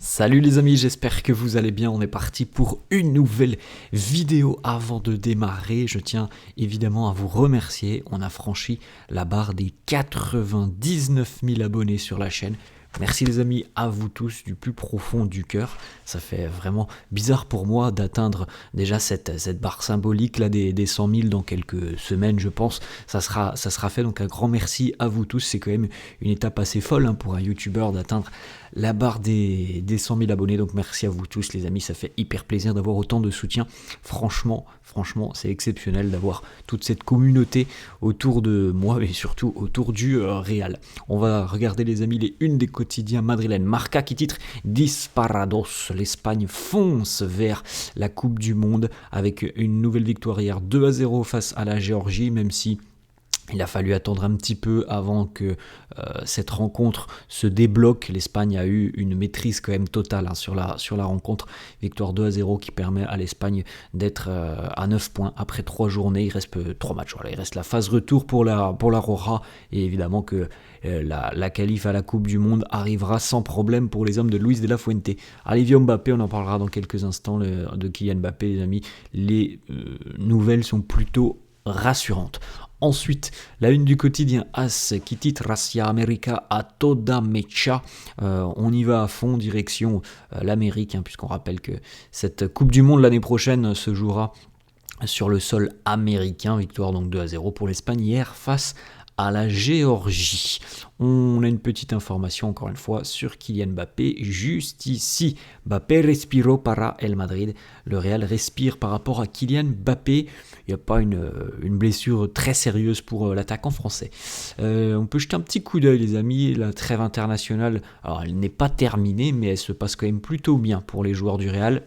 Salut les amis, j'espère que vous allez bien. On est parti pour une nouvelle vidéo. Avant de démarrer, je tiens évidemment à vous remercier. On a franchi la barre des 99 000 abonnés sur la chaîne. Merci les amis, à vous tous du plus profond du cœur. Ça fait vraiment bizarre pour moi d'atteindre déjà cette barre symbolique là des 100 000 dans quelques semaines, je pense. Ça sera fait, donc un grand merci à vous tous. C'est quand même une étape assez folle pour un youtubeur d'atteindre la barre des 100 000 abonnés. Donc merci à vous tous les amis, ça fait hyper plaisir d'avoir autant de soutien. Franchement, c'est exceptionnel d'avoir toute cette communauté autour de moi et surtout autour du Real. On va regarder les amis les unes des quotidiens madrilènes. Marca qui titre Disparados. L'Espagne fonce vers la Coupe du Monde avec une nouvelle victoire hier 2-0 face à la Géorgie, même si il a fallu attendre un petit peu avant que cette rencontre se débloque. L'Espagne a eu une maîtrise quand même totale sur la rencontre. Victoire 2-0 qui permet à l'Espagne d'être à 9 points après 3 journées. Il reste 3 matchs. Voilà, il reste la phase retour pour la Roja. Et évidemment que la qualif à la Coupe du Monde arrivera sans problème pour les hommes de Luis de la Fuente. Olivier Mbappé, on en parlera dans quelques instants de Kylian Mbappé, les amis. Les nouvelles sont plutôt rassurantes. Ensuite, la une du quotidien AS qui titre Hacia América a toda mecha. On y va à fond, direction l'Amérique, puisqu'on rappelle que cette Coupe du Monde l'année prochaine se jouera sur le sol américain. Victoire donc 2-0 pour l'Espagne hier face à la Géorgie. On a une petite information encore une fois sur Kylian Mbappé juste ici. Mbappé respiró para el Madrid. Le Real respire par rapport à Kylian Mbappé. Il n'y a pas une blessure très sérieuse pour l'attaquant français. On peut jeter un petit coup d'œil les amis. La trêve internationale, alors elle n'est pas terminée mais elle se passe quand même plutôt bien pour les joueurs du Real.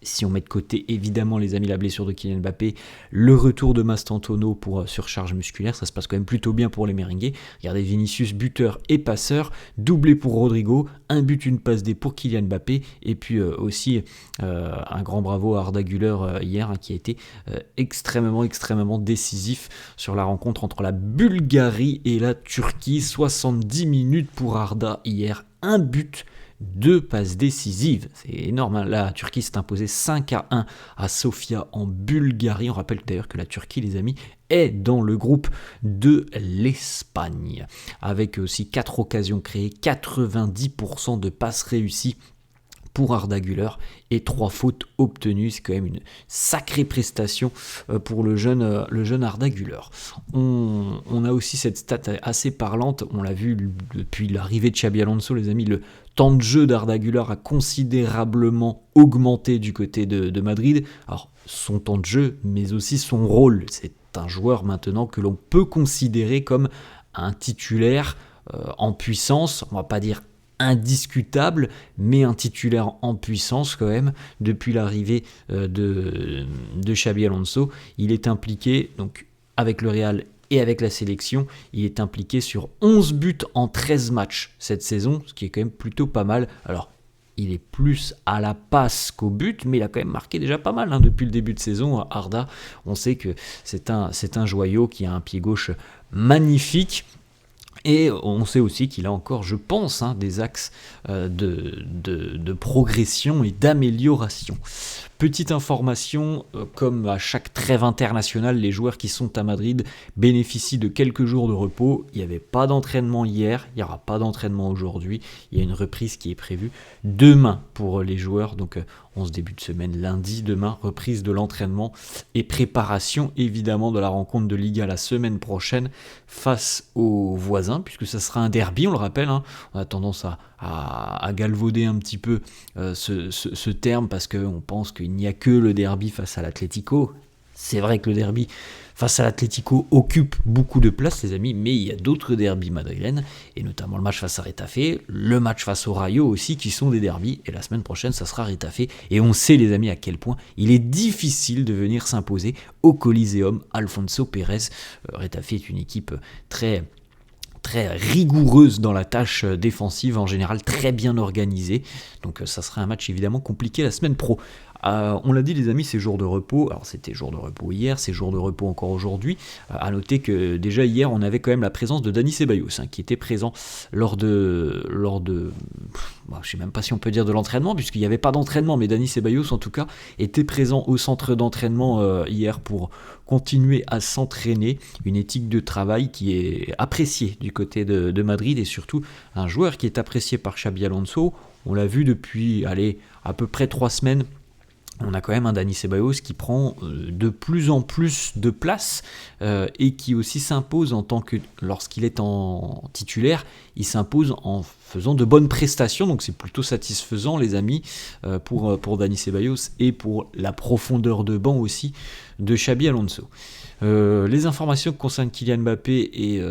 Si on met de côté évidemment les amis la blessure de Kylian Mbappé, le retour de Mastantuono pour surcharge musculaire, ça se passe quand même plutôt bien pour les merengues. Regardez Vinicius buteur et passeur, doublé pour Rodrigo, un but, une passe D pour Kylian Mbappé, et puis aussi un grand bravo à Arda Güler hier qui a été extrêmement décisif sur la rencontre entre la Bulgarie et la Turquie. 70 minutes pour Arda hier, un but, 2 passes décisives, c'est énorme. La Turquie s'est imposée 5-1 à Sofia en Bulgarie. On rappelle d'ailleurs que la Turquie, les amis, est dans le groupe de l'Espagne. Avec aussi 4 occasions créées, 90% de passes réussies pour Arda Güler et 3 fautes obtenues. C'est quand même une sacrée prestation pour le jeune Arda Güler. On a aussi cette stat assez parlante, on l'a vu depuis l'arrivée de Xabi Alonso, les amis, le temps de jeu d'Arda Güler a considérablement augmenté du côté de Madrid. Alors son temps de jeu, mais aussi son rôle. C'est un joueur maintenant que l'on peut considérer comme un titulaire en puissance, on va pas dire indiscutable, mais un titulaire en puissance quand même depuis l'arrivée de Xabi Alonso. Il est impliqué donc avec le Real et avec la sélection, il est impliqué sur 11 buts en 13 matchs cette saison, ce qui est quand même plutôt pas mal. Alors, il est plus à la passe qu'au but, mais il a quand même marqué déjà pas mal depuis le début de saison. Arda, on sait que c'est un joyau qui a un pied gauche magnifique. Et on sait aussi qu'il a encore, je pense, des axes de progression et d'amélioration. Petite information, comme à chaque trêve internationale, les joueurs qui sont à Madrid bénéficient de quelques jours de repos. Il n'y avait pas d'entraînement hier, il n'y aura pas d'entraînement aujourd'hui. Il y a une reprise qui est prévue demain pour les joueurs. Donc on se début de semaine lundi, demain, reprise de l'entraînement et préparation évidemment de la rencontre de Liga la semaine prochaine face aux voisins, puisque ça sera un derby, on le rappelle. On a tendance à galvauder un petit peu ce terme parce qu'on pense qu'il n'y a que le derby face à l'Atlético. C'est vrai que le derby face à l'Atlético occupe beaucoup de place les amis, mais il y a d'autres derbys madrilènes, et notamment le match face à Retafe, le match face au Rayo aussi, qui sont des derbys, et la semaine prochaine ça sera Retafe, et on sait les amis à quel point il est difficile de venir s'imposer au Coliseum Alfonso Pérez. Retafe est une équipe très très rigoureuse dans la tâche défensive, en général très bien organisée. Donc ça sera un match évidemment compliqué la semaine pro. On l'a dit les amis, c'est jour de repos. Alors c'était jour de repos hier, c'est jour de repos encore aujourd'hui. À noter que déjà hier on avait quand même la présence de Dani Ceballos qui était présent lors de je sais même pas si on peut dire de l'entraînement puisqu'il n'y avait pas d'entraînement, mais Dani Ceballos en tout cas était présent au centre d'entraînement hier pour continuer à s'entraîner. Une éthique de travail qui est appréciée du côté de Madrid et surtout un joueur qui est apprécié par Xabi Alonso. On l'a vu depuis à peu près 3 semaines. On a quand même un Dani Ceballos qui prend de plus en plus de place et qui aussi s'impose en tant que, lorsqu'il est en titulaire, il s'impose en faisant de bonnes prestations, donc c'est plutôt satisfaisant les amis pour Dani Ceballos et pour la profondeur de banc aussi de Xabi Alonso. Les informations concernent Kylian Mbappé et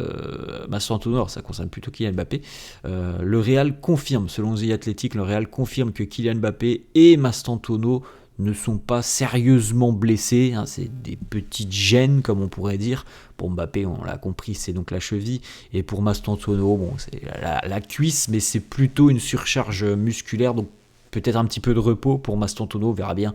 Mastroianni, alors ça concerne plutôt Kylian Mbappé. Le Real confirme, selon The Athletic, le Real confirme que Kylian Mbappé et Mastroianni ne sont pas sérieusement blessés, c'est des petites gênes comme on pourrait dire. Pour Mbappé, on l'a compris, c'est donc la cheville, et pour Mastroianni, c'est la cuisse, mais c'est plutôt une surcharge musculaire, donc peut-être un petit peu de repos pour Mastroianni. On verra bien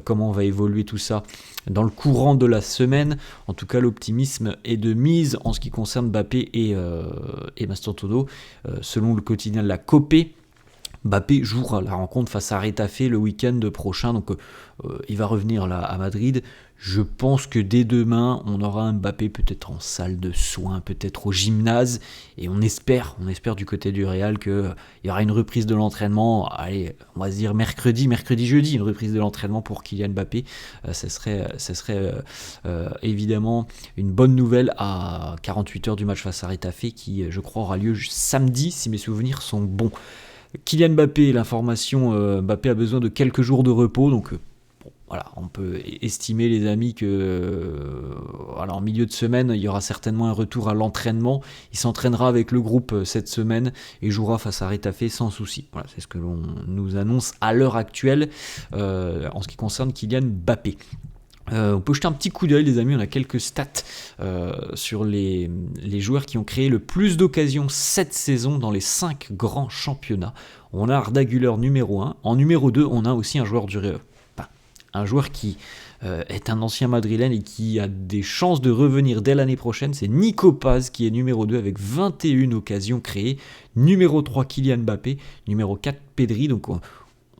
comment va évoluer tout ça dans le courant de la semaine. En tout cas, l'optimisme est de mise en ce qui concerne Mbappé et Mastroianni. Selon le quotidien de la Copé, Mbappé jouera la rencontre face à Retafe le week-end prochain, donc il va revenir là à Madrid. Je pense que dès demain, on aura un Mbappé peut-être en salle de soins, peut-être au gymnase, et on espère du côté du Real qu'il y aura une reprise de l'entraînement, allez, on va se dire mercredi, jeudi, une reprise de l'entraînement pour Kylian Mbappé. Ça serait évidemment une bonne nouvelle à 48 heures du match face à Retafe, qui je crois aura lieu samedi, si mes souvenirs sont bons. Kylian Mbappé, l'information, Mbappé a besoin de quelques jours de repos, donc voilà, on peut estimer les amis que en milieu de semaine, il y aura certainement un retour à l'entraînement. Il s'entraînera avec le groupe cette semaine et jouera face à Retafe sans souci. Voilà, c'est ce que l'on nous annonce à l'heure actuelle en ce qui concerne Kylian Mbappé. On peut jeter un petit coup d'œil les amis, on a quelques stats sur les joueurs qui ont créé le plus d'occasions cette saison dans les 5 grands championnats. On a Arda Güler numéro 1, en numéro 2 on a aussi un joueur un joueur qui est un ancien madrilène et qui a des chances de revenir dès l'année prochaine, c'est Nico Paz qui est numéro 2 avec 21 occasions créées, numéro 3 Kylian Mbappé, numéro 4 Pedri, donc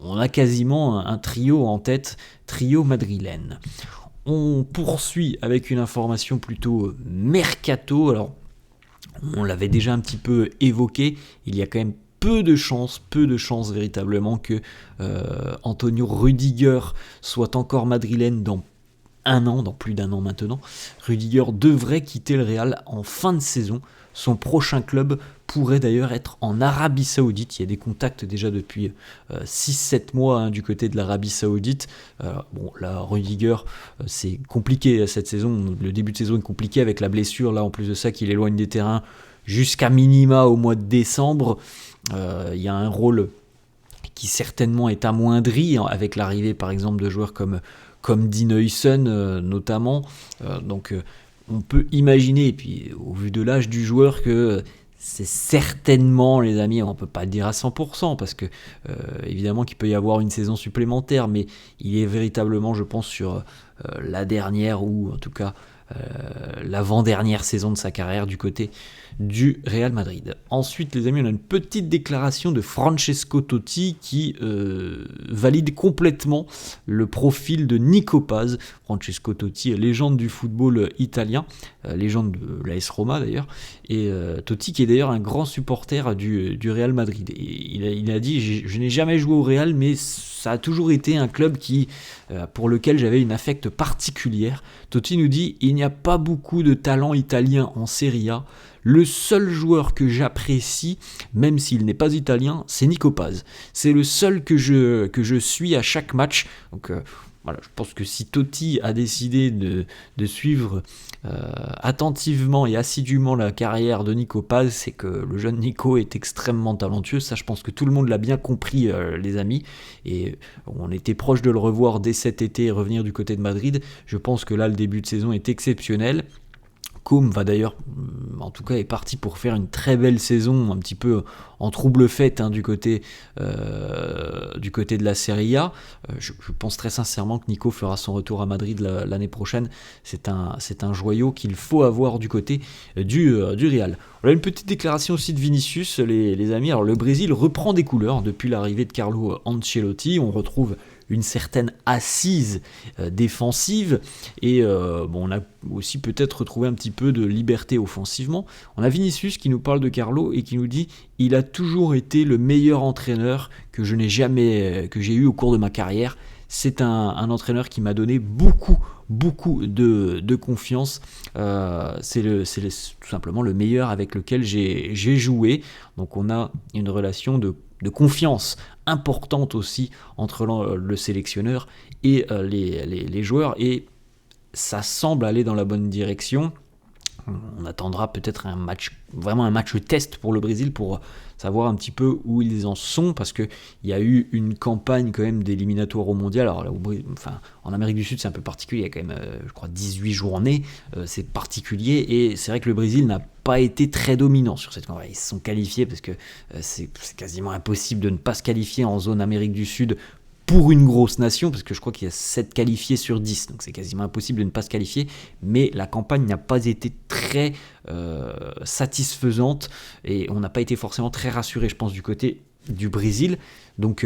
on a quasiment un trio en tête, trio madrilène. On poursuit avec une information plutôt mercato. Alors, on l'avait déjà un petit peu évoqué, il y a quand même peu de chances véritablement que Antonio Rüdiger soit encore madrilène dans plus d'un an maintenant. Rüdiger devrait quitter le Real en fin de saison. Son prochain club pourrait d'ailleurs être en Arabie Saoudite. Il y a des contacts déjà depuis 6-7 mois du côté de l'Arabie Saoudite. Là, Rüdiger, c'est compliqué cette saison. Le début de saison est compliqué avec la blessure. Là, en plus de ça, qu'il éloigne des terrains jusqu'à minima au mois de décembre. Il y a un rôle qui certainement est amoindri avec l'arrivée, par exemple, de joueurs comme Dean Huijsen notamment. Donc, on peut imaginer, et puis au vu de l'âge du joueur, que c'est certainement, les amis, on ne peut pas le dire à 100%, parce que évidemment qu'il peut y avoir une saison supplémentaire, mais il est véritablement, je pense, sur la dernière, ou en tout cas l'avant-dernière saison de sa carrière du côté du Real Madrid. Ensuite, les amis, on a une petite déclaration de Francesco Totti qui valide complètement le profil de Nico Paz. Francesco Totti, légende du football italien, légende de l'AS Roma d'ailleurs, et Totti qui est d'ailleurs un grand supporter du Real Madrid. Et il a dit « Je n'ai jamais joué au Real, mais ça a toujours été un club pour lequel j'avais une affecte particulière. » Totti nous dit « Il n'y a pas beaucoup de talent italien en Serie A. Le seul joueur que j'apprécie, même s'il n'est pas italien, c'est Nico Paz. C'est le seul que je suis à chaque match. » Donc voilà, je pense que si Totti a décidé de suivre attentivement et assidûment la carrière de Nico Paz, c'est que le jeune Nico est extrêmement talentueux. Ça, je pense que tout le monde l'a bien compris, les amis. Et on était proche de le revoir dès cet été et revenir du côté de Madrid. Je pense que là, le début de saison est exceptionnel. Côme va d'ailleurs, en tout cas, est parti pour faire une très belle saison, un petit peu en trouble fête du côté de la Serie A. Je pense très sincèrement que Nico fera son retour à Madrid l'année prochaine. C'est un joyau qu'il faut avoir du côté du Real. On a une petite déclaration aussi de Vinicius, les amis. Alors le Brésil reprend des couleurs depuis l'arrivée de Carlo Ancelotti. On retrouve une certaine assise défensive et on a aussi peut-être retrouvé un petit peu de liberté offensivement. On a Vinicius qui nous parle de Carlo et qui nous dit « Il a toujours été le meilleur entraîneur que j'ai eu au cours de ma carrière. C'est un entraîneur qui m'a donné beaucoup de confiance. C'est tout simplement le meilleur avec lequel j'ai joué. » Donc on a une relation de confiance importante aussi entre le sélectionneur et les joueurs, et ça semble aller dans la bonne direction. On attendra peut-être vraiment un match test pour le Brésil pour savoir un petit peu où ils en sont, parce qu'il y a eu une campagne quand même d'éliminatoire au mondial. Alors là, en Amérique du Sud c'est un peu particulier, il y a quand même je crois 18 journées, c'est particulier, et c'est vrai que le Brésil n'a pas été très dominant sur cette campagne. Ils se sont qualifiés parce que c'est quasiment impossible de ne pas se qualifier en zone Amérique du Sud pour une grosse nation, parce que je crois qu'il y a 7 qualifiés sur 10, donc c'est quasiment impossible de ne pas se qualifier, mais la campagne n'a pas été très satisfaisante, et on n'a pas été forcément très rassuré, je pense, du côté du Brésil. Donc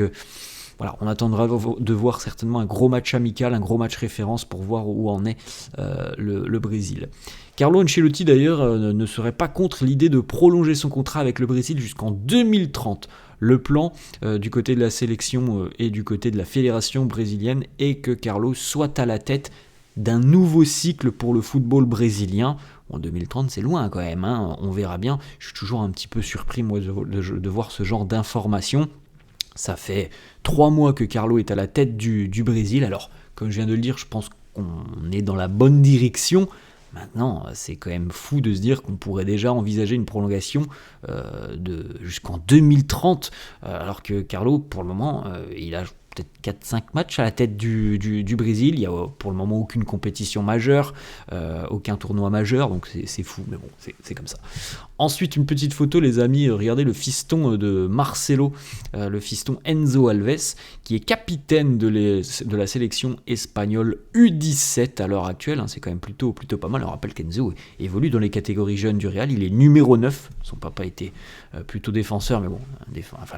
voilà, on attendra de voir certainement un gros match amical, un gros match référence pour voir où en est le Brésil. Carlo Ancelotti d'ailleurs ne serait pas contre l'idée de prolonger son contrat avec le Brésil jusqu'en 2030. Le plan du côté de la sélection et du côté de la fédération brésilienne est que Carlo soit à la tête d'un nouveau cycle pour le football brésilien. En 2030, c'est loin quand même, on verra bien. Je suis toujours un petit peu surpris moi de voir ce genre d'informations. Ça fait 3 mois que Carlo est à la tête du Brésil. Alors, comme je viens de le dire, je pense qu'on est dans la bonne direction. Maintenant, c'est quand même fou de se dire qu'on pourrait déjà envisager une prolongation jusqu'en 2030, alors que Carlo, pour le moment, il a peut-être 4-5 matchs à la tête du Brésil. Il n'y a pour le moment aucune compétition majeure, aucun tournoi majeur, donc c'est fou, mais bon, c'est comme ça. Ensuite, une petite photo, les amis, regardez le fiston de Marcelo, le fiston Enzo Alves, qui est capitaine de la sélection espagnole U17 à l'heure actuelle. C'est quand même plutôt pas mal. On rappelle qu'Enzo évolue dans les catégories jeunes du Real, il est numéro 9, son papa était plutôt défenseur, mais bon,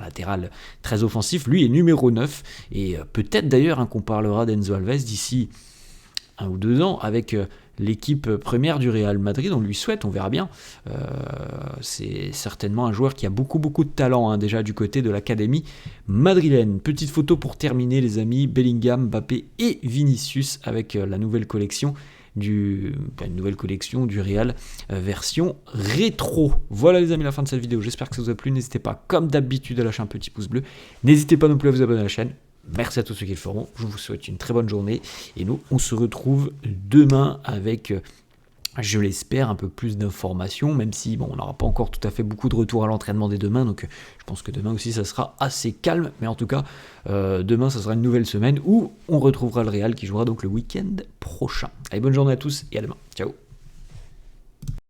latéral très offensif, lui est numéro 9, et peut-être d'ailleurs qu'on parlera d'Enzo Alves d'ici 1 ou 2 ans avec l'équipe première du Real Madrid. On lui souhaite, on verra bien. C'est certainement un joueur qui a beaucoup de talent déjà du côté de l'académie madrilène. Petite photo pour terminer, les amis, Bellingham, Mbappé et Vinicius avec la nouvelle collection du Real version rétro. Voilà les amis, la fin de cette vidéo, j'espère que ça vous a plu. N'hésitez pas comme d'habitude à lâcher un petit pouce bleu, n'hésitez pas non plus à vous abonner à la chaîne. Merci à tous ceux qui le feront, je vous souhaite une très bonne journée, et nous on se retrouve demain avec, je l'espère, un peu plus d'informations, même si on n'aura pas encore tout à fait beaucoup de retours à l'entraînement dès demain, donc je pense que demain aussi ça sera assez calme, mais en tout cas demain ça sera une nouvelle semaine où on retrouvera le Real qui jouera donc le week-end prochain. Allez, bonne journée à tous et à demain, ciao.